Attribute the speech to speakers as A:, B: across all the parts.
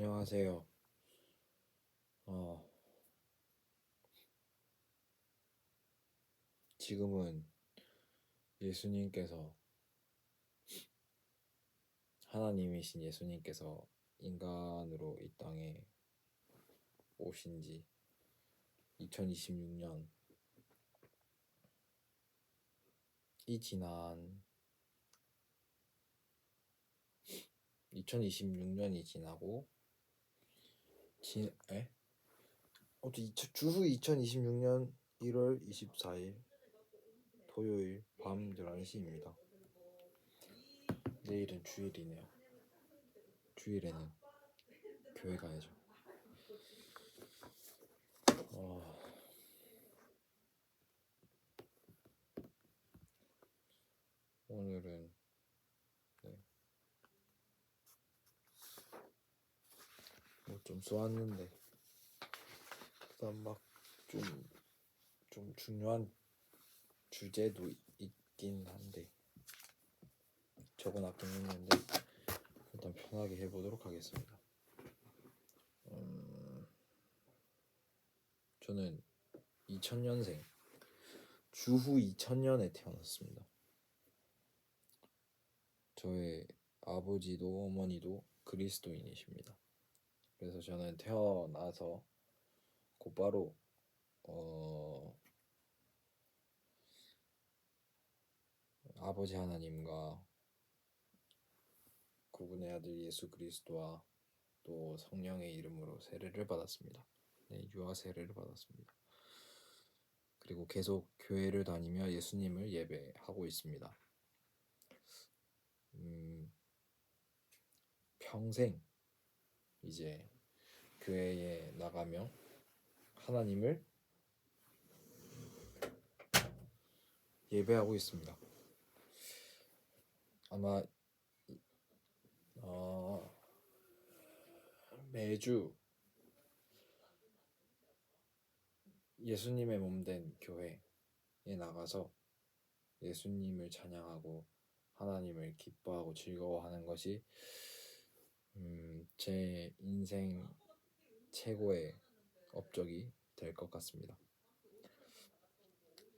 A: 안녕하세요. 어, 지금은 예수님께서, 하나님이신 예수님께서 인간으로 이 땅에 오신 지 2026년이 지난, 2026년이 지나고, 주후 2026년 1월 24일 토요일 밤 11시입니다. 내일은 주일이네요. 주일에는 교회 가야죠. 오늘은 좀 쏘았는데 그다음 좀 중요한 주제도 있긴 한데 적어놨긴 했는데 일단 편하게 해보도록 하겠습니다. 저는 2000년생 주후 2000년에 태어났습니다. 저의 아버지도 어머니도 그리스도인이십니다. 그래서 저는 태어나서 곧바로 아버지 하나님과 그분의 아들 예수 그리스도와 또 성령의 이름으로 세례를 받았습니다. 네, 유아 세례를 받았습니다. 그리고 계속 교회를 다니며 예수님을 예배하고 있습니다. 평생 이제 교회에 나가며 하나님을 예배하고 있습니다. 아마 매주 예수님의 몸된 교회에 나가서 예수님을 찬양하고 하나님을 기뻐하고 즐거워하는 것이 제 인생 최고의 업적이 될 것 같습니다.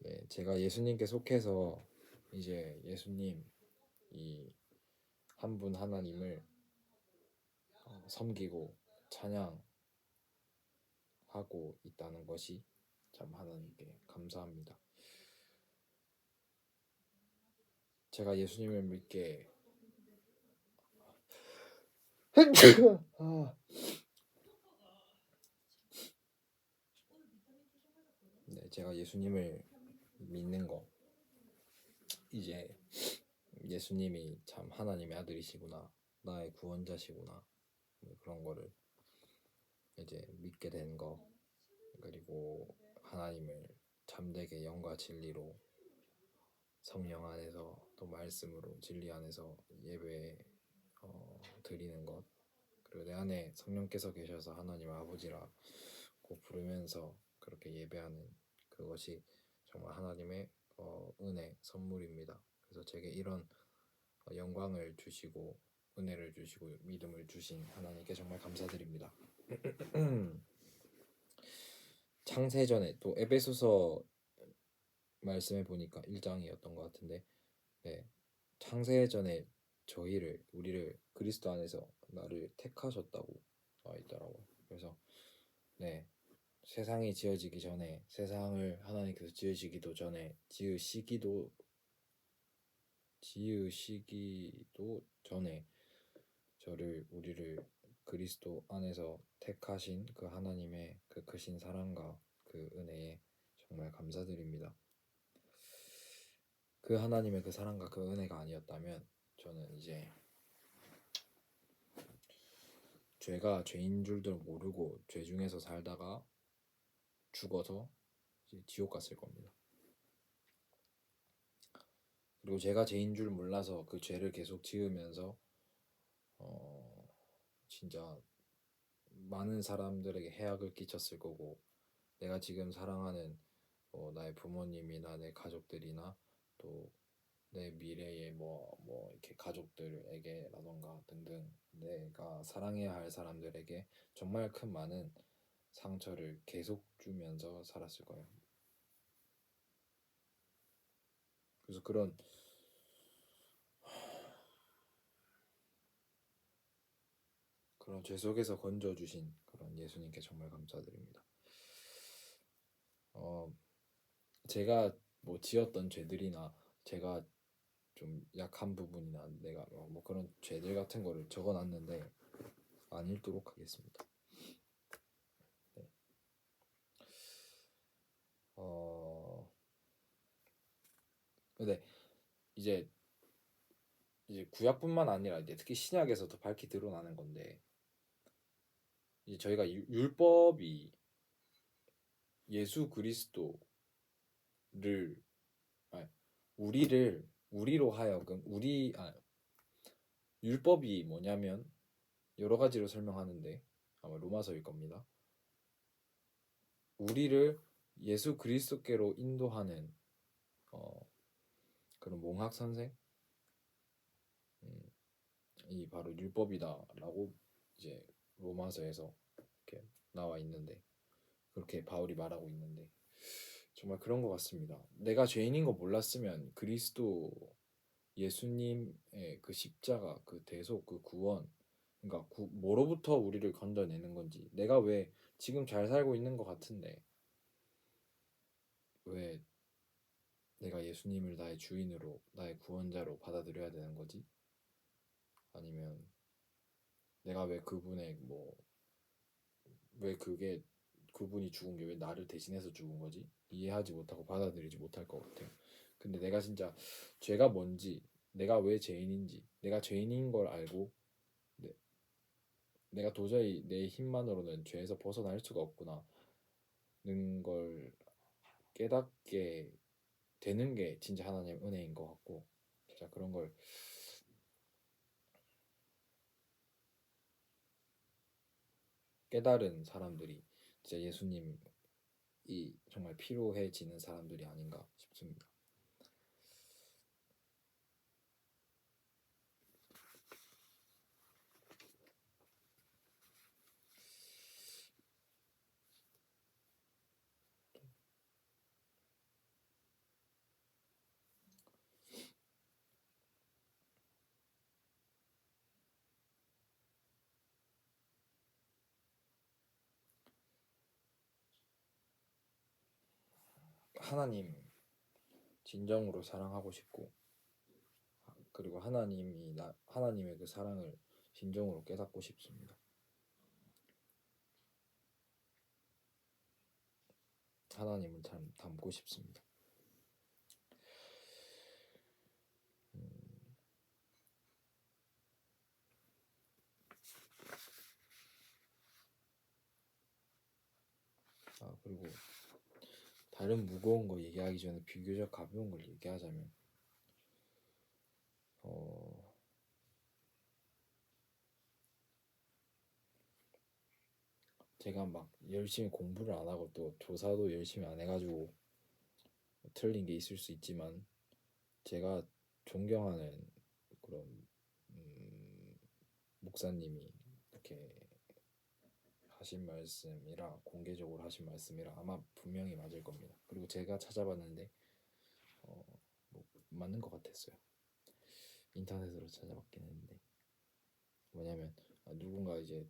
A: 네, 제가 예수님께 속해서 이제 예수님 이 한 분 하나님을 섬기고 찬양하고 있다는 것이 참 하나님께 감사합니다. 제가 예수님을 믿게 네, 제가 예수님을 믿는 거 이제 예수님이 참 하나님의 아들이시구나, 나의 구원자시구나, 그런 거를 이제 믿게 된 거, 그리고 하나님을 참되게 영과 진리로 성령 안에서 또 말씀으로 진리 안에서 예배 드리는 것, 그리고 내 안에 성령께서 계셔서 하나님 아버지라고 부르면서 그렇게 예배하는 그것이 정말 하나님의 은혜 선물입니다. 그래서 제게 이런 영광을 주시고 은혜를 주시고 믿음을 주신 하나님께 정말 감사드립니다. 창세전에 또 에베소서 말씀해 보니까 1장이었던 것 같은데, 네, 창세전에 우리를 그리스도 안에서 나를 택하셨다고 나와 있더라고요. 그래서 네, 세상이 지어지기 전에, 세상을 하나님께서 지으시기도 전에, 지으시기도 전에 우리를 그리스도 안에서 택하신 그 하나님의 그 크신 사랑과 그 은혜에 정말 감사드립니다. 그 하나님의 그 사랑과 그 은혜가 아니었다면 저는 이제 죄가 죄인 줄도 모르고 죄 중에서 살다가 죽어서 이제 지옥 갔을 겁니다. 그리고 제가 죄인 줄 몰라서 그 죄를 계속 지으면서 진짜 많은 사람들에게 해악을 끼쳤을 거고, 내가 지금 사랑하는 나의 부모님이나 내 가족들이나 또 내 미래의 뭐 이렇게 가족들에게라던가 등등 내가 사랑해야 할 사람들에게 정말 큰 많은 상처를 계속 주면서 살았을 거예요. 그래서 그런 죄 속에서 건져주신 그런 예수님께 정말 감사드립니다. 제가 뭐 지었던 죄들이나 제가 좀 약한 부분이나 내가 뭐 그런 죄들 같은 거를 적어놨는데 안 읽도록 하겠습니다. 네. 근데 이제 구약뿐만 아니라 이제 특히 신약에서도 밝히 드러나는 건데 이제 저희가 율법이 예수 그리스도를 아니, 우리로 하여금 율법이 뭐냐면 여러 가지로 설명하는데 아마 로마서일 겁니다. 우리를 예수 그리스도께로 인도하는 그런 몽학 선생 이 바로 율법이다라고 이제 로마서에서 이렇게 나와 있는데 그렇게 바울이 말하고 있는데 정말 그런 것 같습니다. 내가 죄인인 거 몰랐으면 그리스도 예수님의 그 십자가, 그 대속, 그 구원, 그러니까 뭐로부터 우리를 건져내는 건지, 내가 왜 지금 잘 살고 있는 것 같은데 왜 내가 예수님을 나의 주인으로, 나의 구원자로 받아들여야 되는 거지? 아니면 내가 왜 그분의 왜 그분이 죽은 게 왜 나를 대신해서 죽은 거지? 이해하지 못하고 받아들이지 못할 것 같아요. 근데 내가 진짜 죄가 뭔지, 내가 왜 죄인인지, 내가 죄인인 걸 알고 내가 도저히 내 힘만으로는 죄에서 벗어날 수가 없구나는 걸 깨닫게 되는 게 진짜 하나님의 은혜인 것 같고 진짜 그런 걸 깨달은 사람들이 진짜 예수님이 정말 필요해지는 사람들이 아닌가 싶습니다. 하나님 진정으로 사랑하고 싶고 그리고 하나님의 그 사랑을 진정으로 깨닫고 싶습니다. 하나님을 닮고 싶습니다. 그리고 다른 무거운 거 얘기하기 전에 비교적 가벼운 걸 얘기하자면 제가 막 열심히 공부를 안 하고 또 조사도 열심히 안 해가지고 틀린 게 있을 수 있지만 제가 존경하는 그런 목사님이 이렇게 하신 말씀이라 공개적으로 하신 말씀이라 아마 분명히 맞을 겁니다. 그리고 제가 찾아봤는데 뭐 맞는 것 같았어요. 인터넷으로 찾아봤긴 했는데 뭐냐면 누군가 이제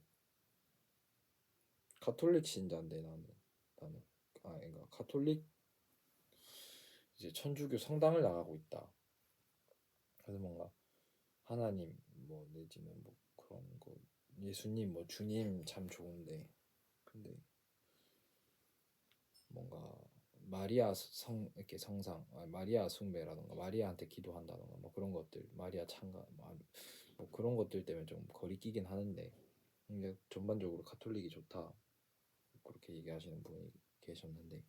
A: 카톨릭 신자인데 나는 그러니까 카톨릭 이제 천주교 성당을 나가고 있다. 그래서 뭔가 하나님 뭐 내지는 뭐 그런 거 예수님 뭐 주님 참 좋은데 근데 뭔가 마리아 이렇게 성상 마리아 숭배라던가 마리아한테 기도한다던가 뭐 그런 것들 마리아 찬가 뭐 그런 것들 때문에 좀 거리끼긴 하는데 근데 전반적으로 카톨릭이 좋다 그렇게 얘기하시는 분이 계셨는데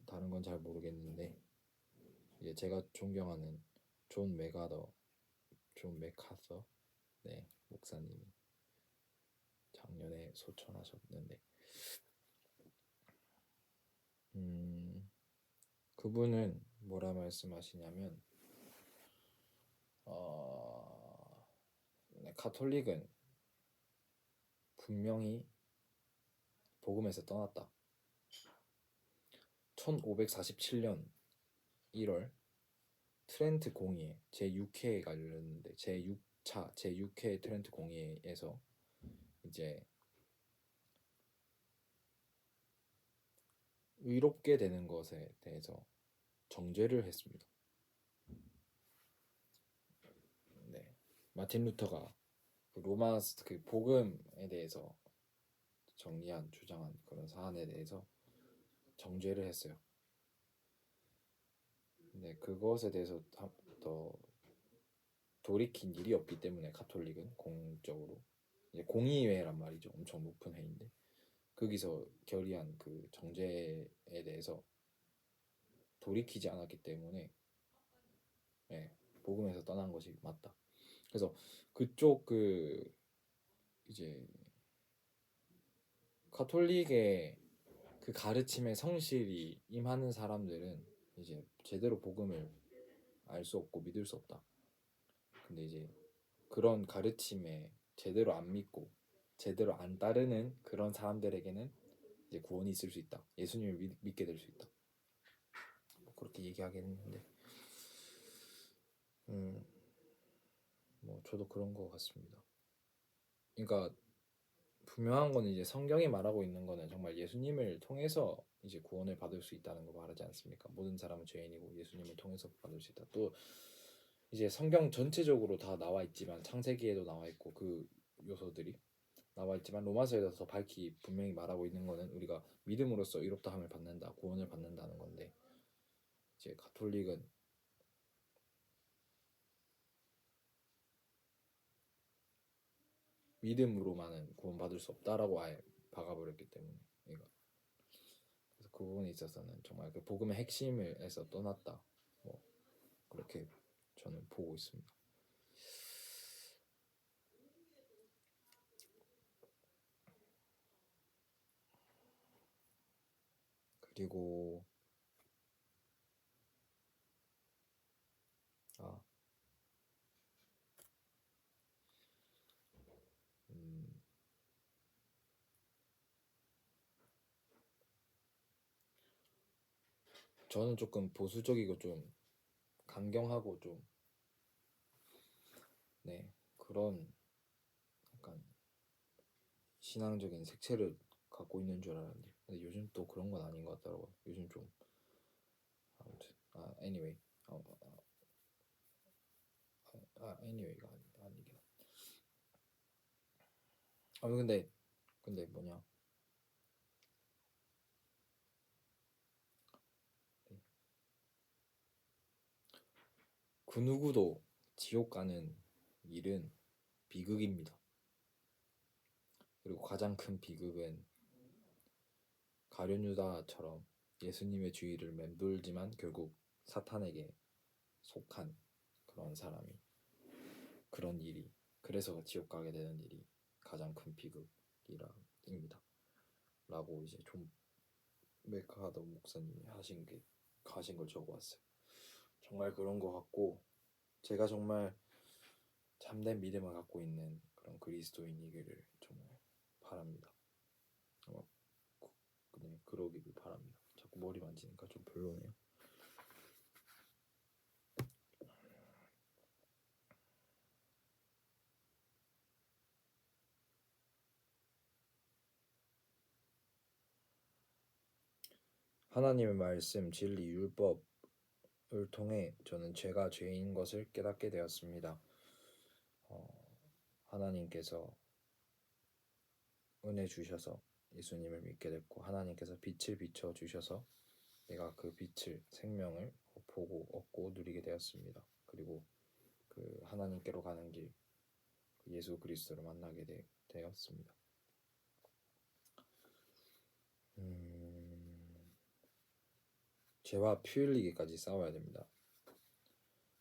A: 다른 건 잘 모르겠는데 이제 제가 존경하는 존 맥카서 네 목사님이 작년에 소천하셨는데 그분은 뭐라 말씀하시냐면 가톨릭은 분명히 복음에서 떠났다. 1547년 1월 트렌트 공의회 제6회가 열렸는데 제6회 트렌트 공의회에서 이제 의롭게 되는 것에 대해서 정죄를 했습니다. 네, 마틴 루터가 로마 그 복음에 대해서 주장한 그런 사안에 대해서 정죄를 했어요. 근데 그것에 대해서 더 돌이킨 일이 없기 때문에 가톨릭은 공적으로 이제 공의회란 말이죠. 엄청 높은 회의인데 거기서 결의한 그 정죄에 대해서 돌이키지 않았기 때문에 복음에서 떠난 것이 맞다. 그래서 그쪽 이제 가톨릭의 그 가르침에 성실히 임하는 사람들은 이제 제대로 복음을 알 수 없고 믿을 수 없다. 근데 이제 그런 가르침에 제대로 안 믿고 제대로 안 따르는 그런 사람들에게는 이제 구원이 있을 수 있다. 예수님을 믿게 될 수 있다. 뭐 그렇게 얘기하긴 했는데 뭐 저도 그런 것 같습니다. 그러니까 분명한 거는 이제 성경이 말하고 있는 거는 정말 예수님을 통해서 이제 구원을 받을 수 있다는 거 말하지 않습니까? 모든 사람은 죄인이고 예수님을 통해서 받을 수 있다. 또 이제 성경 전체적으로 다 나와 있지만 창세기에도 나와 있고 그 요소들이 나와 있지만 로마서에서 더 밝히 분명히 말하고 있는 거는 우리가 믿음으로써 의롭다함을 받는다, 구원을 받는다는 건데 이제 가톨릭은 믿음으로만은 구원받을 수 없다라고 아예 박아버렸기 때문에 그래서 그 부분에 있어서는 정말 그 복음의 핵심에서 떠났다. 뭐 그렇게 저는 보고 있습니다. 그리고 저는 조금 보수적이고 좀 강경하고 좀 그런 약간 신앙적인 색채를 갖고 있는 줄 알았는데 근데 요즘 또 그런 건 아닌 것 같더라고요. 요즘 좀 아무튼 anyway anyway가 아니긴 근데 뭐냐 그 누구도 지옥 가는 일은 비극입니다. 그리고 가장 큰 비극은 가룟 유다처럼 예수님의 주의를 맴돌지만 결국 사탄에게 속한 그런 사람이 그런 일이 그래서 지옥 가게 되는 일이 가장 큰 비극이랍니다. 라고 이제 존 맥하더 목사님이 하신 걸 적어왔어요. 정말 그런 것 같고 제가 정말 참된 믿음을 갖고 있는 그런 그리스도인이기를 정말 바랍니다. 네, 그러기를 바랍니다. 자꾸 머리 만지니까 좀 별로네요. 하나님의 말씀, 진리, 율법을 통해 저는 제가 죄인 것을 깨닫게 되었습니다. 하나님께서 은혜 주셔서 예수님을 믿게 됐고 하나님께서 빛을 비춰 주셔서 내가 그 빛을 생명을 보고 얻고 누리게 되었습니다. 그리고 그 하나님께로 가는 길 예수 그리스도를 만나게 되었습니다. 죄와 피 흘리기까지 싸워야 됩니다.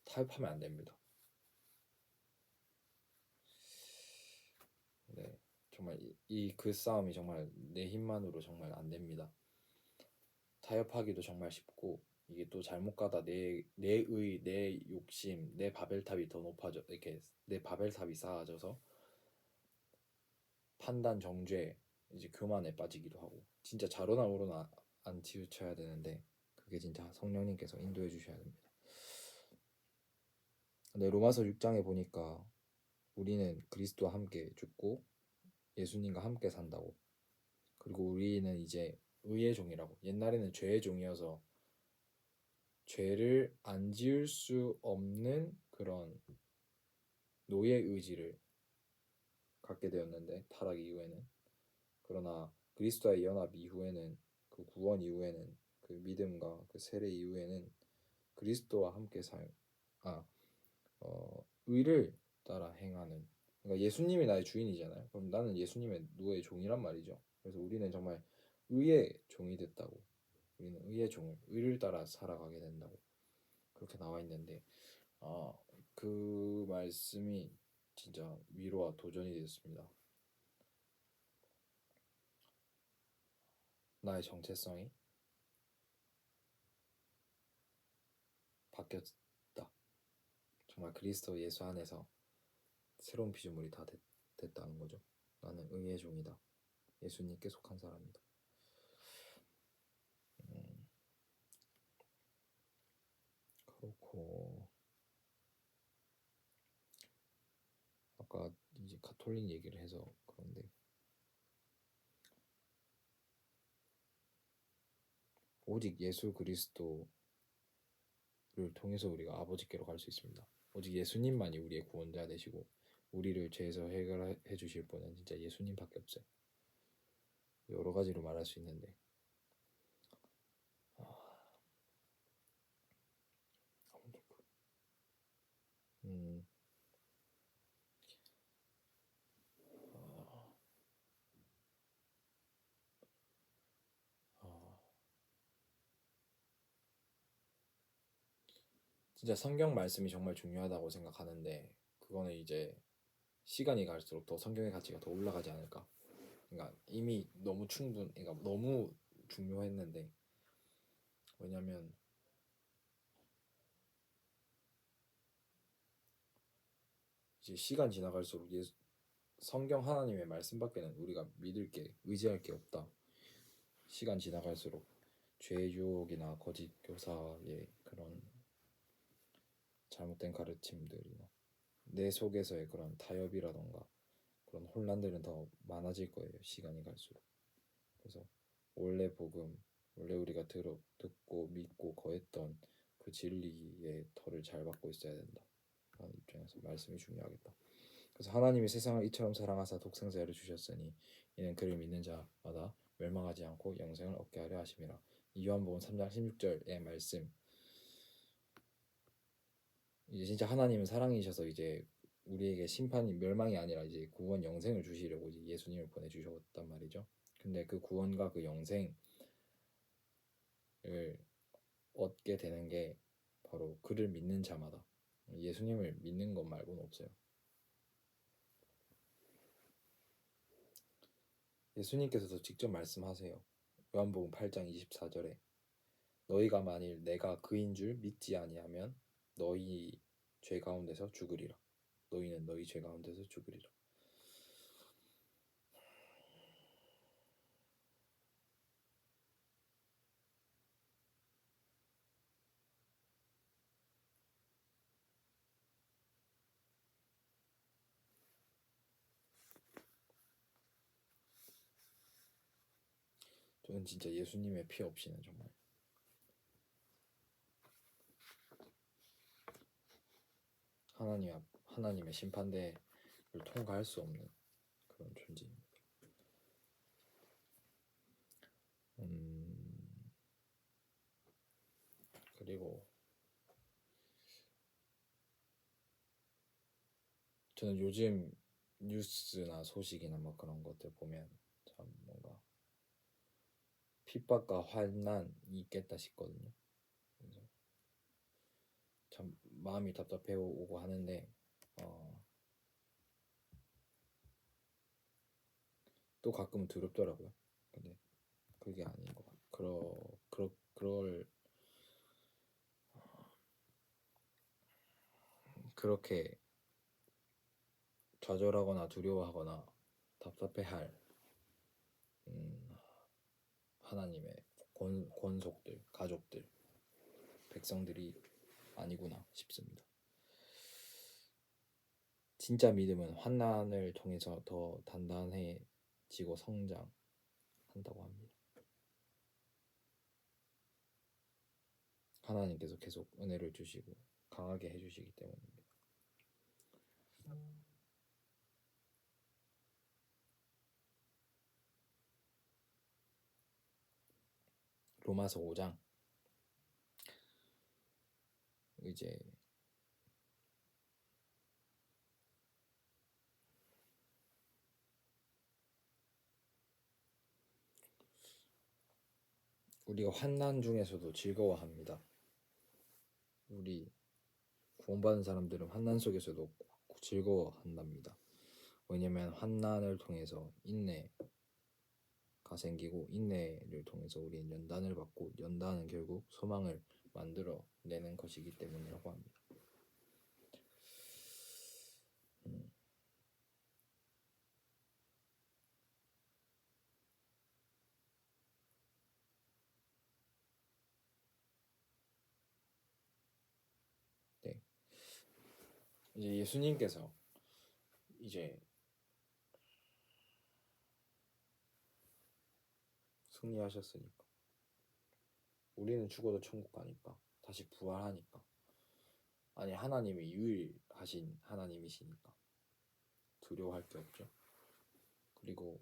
A: 타협하면 안 됩니다. 네, 정말 그 싸움이 정말 내 힘만으로 정말 안 됩니다. 타협하기도 정말 쉽고 이게 또 잘못 가다 내 욕심, 내 바벨탑이 더 높아져 이렇게 내 바벨탑이 쌓아져서 판단, 정죄, 이제 교만에 빠지기도 하고 진짜 자로나 우로나 안 치우쳐야 되는데 그게 진짜 성령님께서 인도해 주셔야 됩니다. 근데 로마서 6장에 보니까 우리는 그리스도와 함께 죽고 예수님과 함께 산다고. 그리고 우리는 이제 의의 종이라고. 옛날에는 죄의 종이어서 죄를 안 지을 수 없는 그런 노예 의지를 갖게 되었는데 타락 이후에는. 그러나 그리스도와의 연합 이후에는 그 구원 이후에는 그 믿음과 그 세례 이후에는 그리스도와 함께 의를 따라 행하는. 그러니까 예수님이 나의 주인이잖아요. 그럼 나는 예수님의 노예 종이란 말이죠. 그래서 우리는 정말 의의 종이 됐다고. 우리는 의의 종, 의를 따라 살아가게 된다고 그렇게 나와 있는데 그 말씀이 진짜 위로와 도전이 됐습니다. 나의 정체성이 바뀌었다. 정말 그리스도 예수 안에서 새로운 피조물이 다 됐다는 거죠. 나는 의의 종이다. 예수님께 속한 사람이다. 그렇고 아까 이제 가톨릭 얘기를 해서 그런데 오직 예수 그리스도를 통해서 우리가 아버지께로 갈 수 있습니다. 오직 예수님만이 우리의 구원자 되시고 우리를 죄에서 해결해 주실 분은 진짜 예수님밖에 없어요. 여러 가지로 말할 수 있는데 음, 어, 진짜 성경 말씀이 정말 중요하다고 생각하는데 그거는 이제 시간이 갈수록 더 성경의 가치가 더 올라가지 않을까. 그러니까 이미 너무 그러니까 너무 중요했는데 왜냐면 이제 시간 지나갈수록 성경 하나님의 말씀밖에는 우리가 믿을 게 의지할 게 없다. 시간 지나갈수록 죄의 유혹이나 거짓 교사의 그런 잘못된 가르침들이나 내 속에서의 그런 타협이라던가 그런 혼란들은 더 많아질 거예요. 시간이 갈수록. 그래서 원래 복음, 원래 우리가 듣고 믿고 거했던 그 진리의 털을 잘 받고 있어야 된다. 라는 입장에서 말씀이 중요하겠다. 그래서 하나님이 세상을 이처럼 사랑하사 독생자를 주셨으니 이는 그를 믿는 자마다 멸망하지 않고 영생을 얻게 하려 하심이라. 요한복음 3장 16절의 말씀. 이제 진짜 하나님은 사랑이셔서 이제 우리에게 심판이 멸망이 아니라 이제 구원 영생을 주시려고 이제 예수님을 보내주셨단 말이죠. 근데 그 구원과 그 영생을 얻게 되는 게 바로 그를 믿는 자마다. 예수님을 믿는 것 말고는 없어요. 예수님께서도 직접 말씀하세요. 요한복음 8장 24절에 너희가 만일 내가 그인 줄 믿지 아니하면 너희 죄 가운데서 죽으리라. 너희는 너희 죄 가운데서 죽으리라. 저는 진짜 예수님의 피 없이는 정말 하나님의 심판대를 통과할 수 없는 그런 존재입니다. 그리고 저는 요즘 뉴스나 소식이나 뭐 그런 것들 보면 참 뭔가 핍박과 환난이 있겠다 싶거든요. 그래서 참 마음이 답답해 오고 하는데 또 가끔은 두렵더라고요. 근데 그게 아닌 것 같아요. 그럴 그렇게 좌절하거나 두려워하거나 답답해할 하나님의 권속들, 가족들, 백성들이 아니구나 싶습니다. 진짜 믿음은 환난을 통해서 더 단단해지고 성장한다고 합니다. 하나님께서 계속 은혜를 주시고 강하게 해주시기 때문입니다. 로마서 5장 이제 우리가 환난 중에서도 즐거워합니다. 우리 구원받은 사람들은 환난 속에서도 즐거워한답니다. 왜냐하면 환난을 통해서 인내가 생기고 인내를 통해서 우리는 연단을 받고 연단은 결국 소망을 만들어내는 것이기 때문이라고 합니다. 네. 이제 예수님께서 이제 승리하셨으니까 우리는 죽어도 천국 가니까 다시 부활하니까 아니 하나님이 유일하신 하나님이시니까 두려워할 게 없죠. 그리고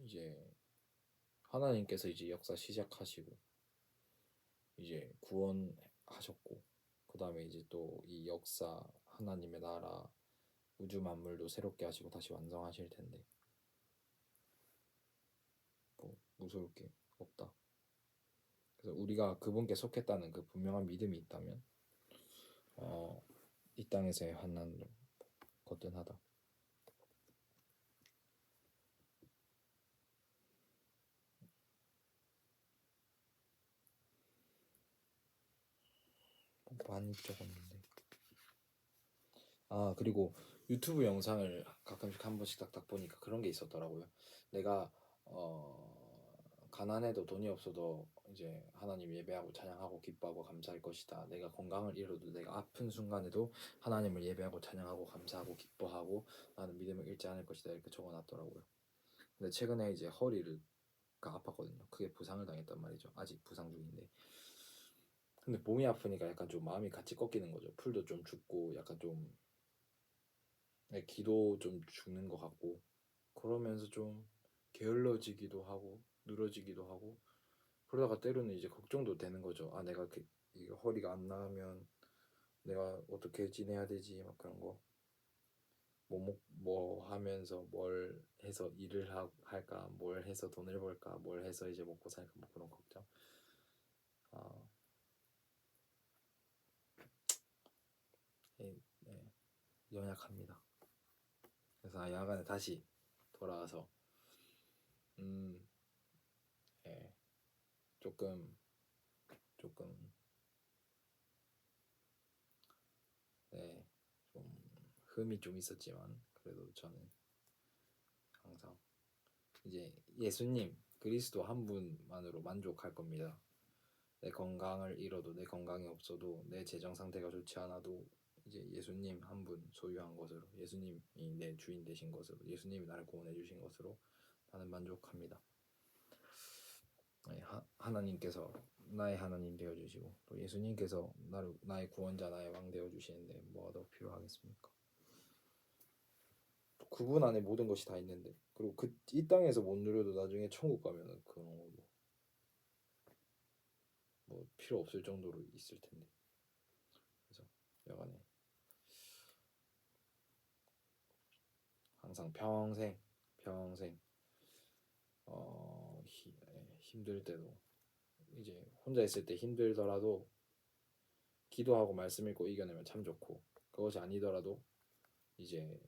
A: 이제 하나님께서 이제 역사 시작하시고 이제 구원하셨고 그 다음에 이제 또 이 역사 하나님의 나라 우주 만물도 새롭게 하시고 다시 완성하실 텐데 뭐 무서울 게 없다. 그래서 우리가 그분께 속했다는 그 분명한 믿음이 있다면 이 땅에서의 환난도 거뜬하다. 많이 적었는데 그리고 유튜브 영상을 가끔씩 한 번씩 딱딱 보니까 그런 게 있었더라고요. 내가 가난해도 돈이 없어도 이제 하나님 예배하고 찬양하고 기뻐하고 감사할 것이다. 내가 건강을 잃어도 내가 아픈 순간에도 하나님을 예배하고 찬양하고 감사하고 기뻐하고 나는 믿음을 잃지 않을 것이다. 이렇게 적어놨더라고요. 근데 최근에 이제 허리가 아팠거든요. 크게 부상을 당했단 말이죠. 아직 부상 중인데. 근데 몸이 아프니까 약간 좀 마음이 같이 꺾이는 거죠. 풀도 좀 죽고 약간 좀 기도 좀 죽는 것 같고 그러면서 좀 게을러지기도 하고 늘어지기도 하고 그러다가 때로는 이제 걱정도 되는 거죠. 내가 이거 허리가 안 나으면 내가 어떻게 지내야 되지 막 그런 거. 뭐 하면서 뭘 해서 일을 할까, 뭘 해서 돈을 벌까, 뭘 해서 이제 먹고 살까 뭐 그런 걱정. 네, 연약합니다. 그래서 야간에 다시 돌아와서 예, 조금 네, 좀 흠이 좀 있었지만 그래도 저는 항상 이제 예수님 그리스도 한 분만으로 만족할 겁니다. 내 건강을 잃어도 내 건강이 없어도 내 재정 상태가 좋지 않아도 이제 예수님 한 분 소유한 것으로 예수님이 내 주인 되신 것으로 예수님이 나를 구원해 주신 것으로 나는 만족합니다. 하나님께서 나의 하나님 되어 주시고 또 예수님께서 나의 구원자 나의 왕 되어 주시는데 뭐가 더 필요하겠습니까? 그분 안에 모든 것이 다 있는데 그리고 이 땅에서 못 누려도 나중에 천국 가면은 그런 뭐 필요 없을 정도로 있을 텐데 그래서 여간에 항상 평생 힘들 때도 이제 혼자 있을 때 힘들더라도 기도하고 말씀 읽고 이겨내면 참 좋고 그것이 아니더라도 이제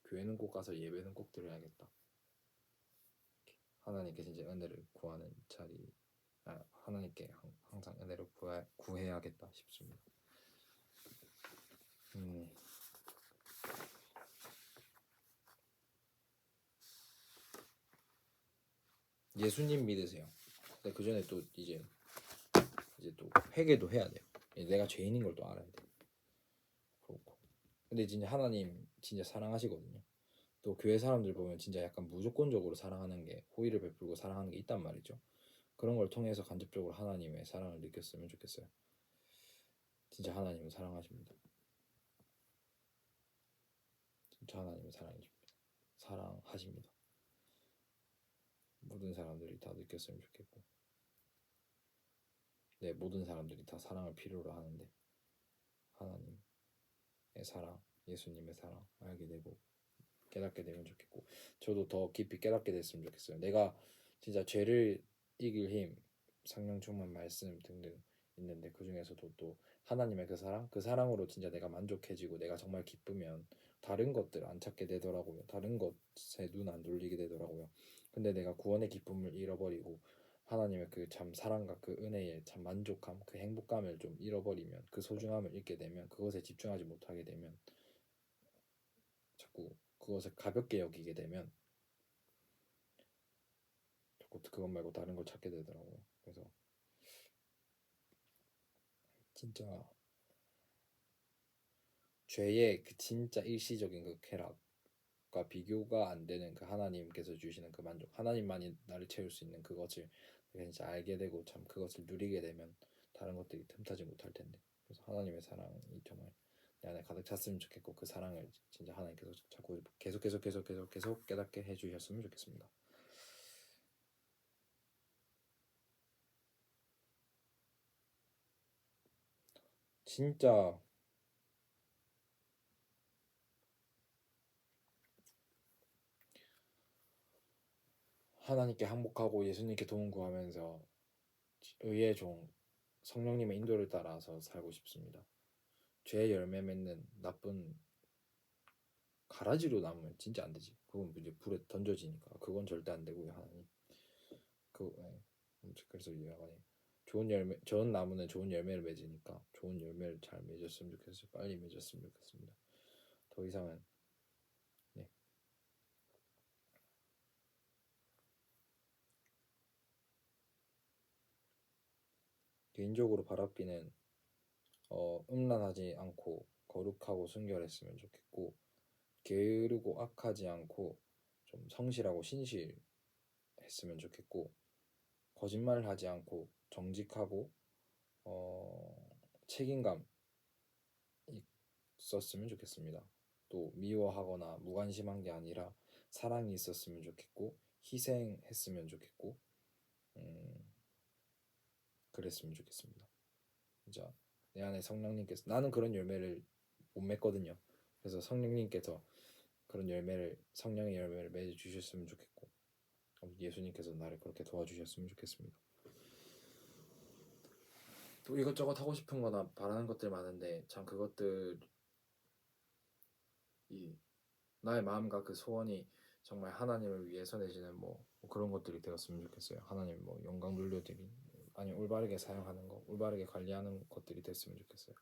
A: 교회는 꼭 가서 예배는 꼭 드려야겠다. 하나님께서 이제 은혜를 구하는 자리 하나님께 항상 은혜를 구해야겠다 싶습니다. 예수님 믿으세요. 근데 그 전에 또 이제 또 회개도 해야 돼요. 내가 죄인인 걸 또 알아야 돼. 그렇고. 근데 진짜 하나님 진짜 사랑하시거든요. 또 교회 사람들 보면 진짜 약간 무조건적으로 사랑하는 게, 호의를 베풀고 사랑하는 게 있단 말이죠. 그런 걸 통해서 간접적으로 하나님의 사랑을 느꼈으면 좋겠어요. 진짜 하나님은 사랑하십니다. 진짜 하나님은 사랑하십니다. 모든 사람들이 다 느꼈으면 좋겠고, 모든 사람들이 다 사랑을 필요로 하는데 하나님의 사랑, 예수님의 사랑 알게 되고 깨닫게 되면 좋겠고, 저도 더 깊이 깨닫게 됐으면 좋겠어요. 내가 진짜 죄를 이길 힘, 성령 충만 말씀 등등 있는데 그 중에서도 또 하나님의 그 사랑으로 진짜 내가 만족해지고 내가 정말 기쁘면 다른 것들 안 찾게 되더라고요. 다른 것에 눈 안 돌리게 되더라고요. 근데 내가 구원의 기쁨을 잃어버리고 하나님의 그 참 사랑과 그 은혜의 참 만족함, 그 행복감을 좀 잃어버리면, 그 소중함을 잃게 되면, 그것에 집중하지 못하게 되면, 자꾸 그것을 가볍게 여기게 되면 자꾸 그것 말고 다른 걸 찾게 되더라고요. 그래서 진짜 죄의 그 진짜 일시적인 그 쾌락과 비교가 안 되는 그 하나님께서 주시는 그 만족, 하나님만이 나를 채울 수 있는 그것을 내가 진짜 알게 되고 참 그것을 누리게 되면 다른 것들이 틈타지 못할 텐데, 그래서 하나님의 사랑이 정말 내 안에 가득 찼으면 좋겠고, 그 사랑을 진짜 하나님께서 자꾸 계속 깨닫게 해주셨으면 좋겠습니다. 진짜 하나님께 항복하고 예수님께 도움 구하면서 의의 종 성령님의 인도를 따라서 살고 싶습니다. 죄의 열매 맺는 나쁜 가라지로 남으면 진짜 안 되지. 그건 이제 불에 던져지니까 그건 절대 안 되고요. 하나님. 그래서 약간의 좋은 나무는 좋은 열매를 맺으니까 좋은 열매를 잘 맺었으면 좋겠어요. 빨리 맺었으면 좋겠습니다. 더 이상은 네. 개인적으로 바랍기는 음란하지 않고 거룩하고 순결했으면 좋겠고, 게으르고 악하지 않고 좀 성실하고 신실했으면 좋겠고, 거짓말을 하지 않고 정직하고 책임감 있었으면 좋겠습니다. 또 미워하거나 무관심한 게 아니라 사랑이 있었으면 좋겠고, 희생했으면 좋겠고, 그랬으면 좋겠습니다. 진짜 내 안에 성령님께서, 나는 그런 열매를 못 맺거든요. 그래서 성령님께서 그런 성령의 열매를 맺어 주셨으면 좋겠고, 예수님께서 나를 그렇게 도와주셨으면 좋겠습니다. 또 이것저것 하고 싶은 거나 바라는 것들 많은데 참 그것들이 나의 마음과 그 소원이 정말 하나님을 위해서 내지는 뭐 그런 것들이 되었으면 좋겠어요. 하나님 뭐 영광 돌려드리, 아니 올바르게 사용하는 거, 올바르게 관리하는 것들이 됐으면 좋겠어요.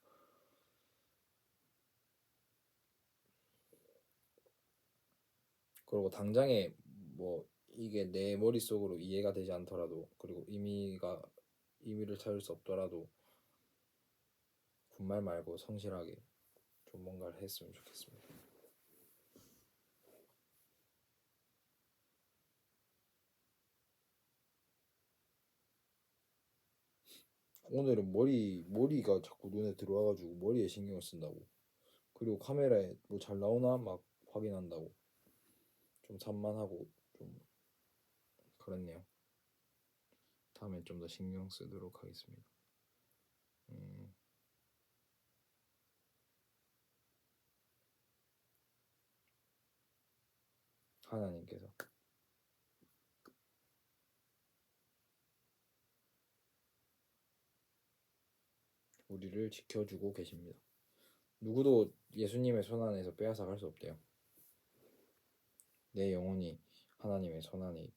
A: 그리고 당장에 뭐 이게 내 머릿속으로 이해가 되지 않더라도, 그리고 의미를 찾을 수 없더라도 군말 말고 성실하게 좀 뭔가를 했으면 좋겠습니다. 오늘은 머리가 자꾸 눈에 들어와가지고 머리에 신경을 쓴다고, 그리고 카메라에 뭐 잘 나오나 막 확인한다고 좀 산만하고 좀 그렇네요. 다음엔 좀 더 신경 쓰도록 하겠습니다. 하나님께서 우리를 지켜주고 계십니다. 누구도 예수님의 손 안에서 빼앗아 갈 수 없대요. 내 영혼이 하나님의 손 안에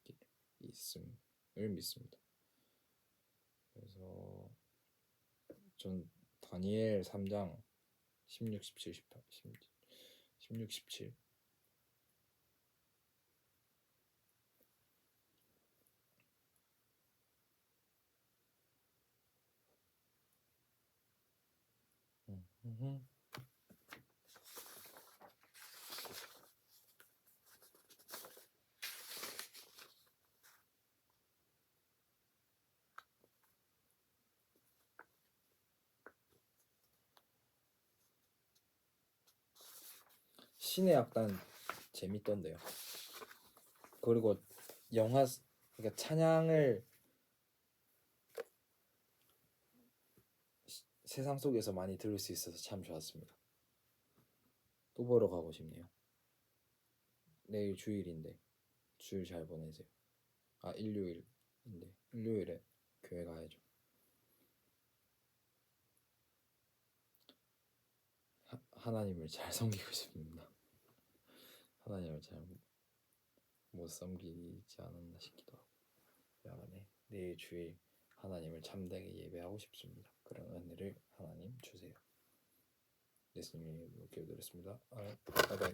A: 있음을 믿습니다. 그래서 전 다니엘 3장 16, 17, 18, 16, 17 음흠. 신의 악단 재밌던데요. 그리고 영화 그러니까 찬양을 세상 속에서 많이 들을 수 있어서 참 좋았습니다. 또 보러 가고 싶네요. 내일 주일인데 주일 잘 보내세요. 아 일요일인데 일요일에 교회 가야죠. 하나님을 잘 섬기고 싶습니다. 하나님을 잘 못 섬기지 않았나 싶기도 하고. 미안하네. 내일 주일 하나님을 참되게 예배하고 싶습니다. 그런 은혜를 하나님 주세요. 예수님이 기도드렸습니다. 바이바이.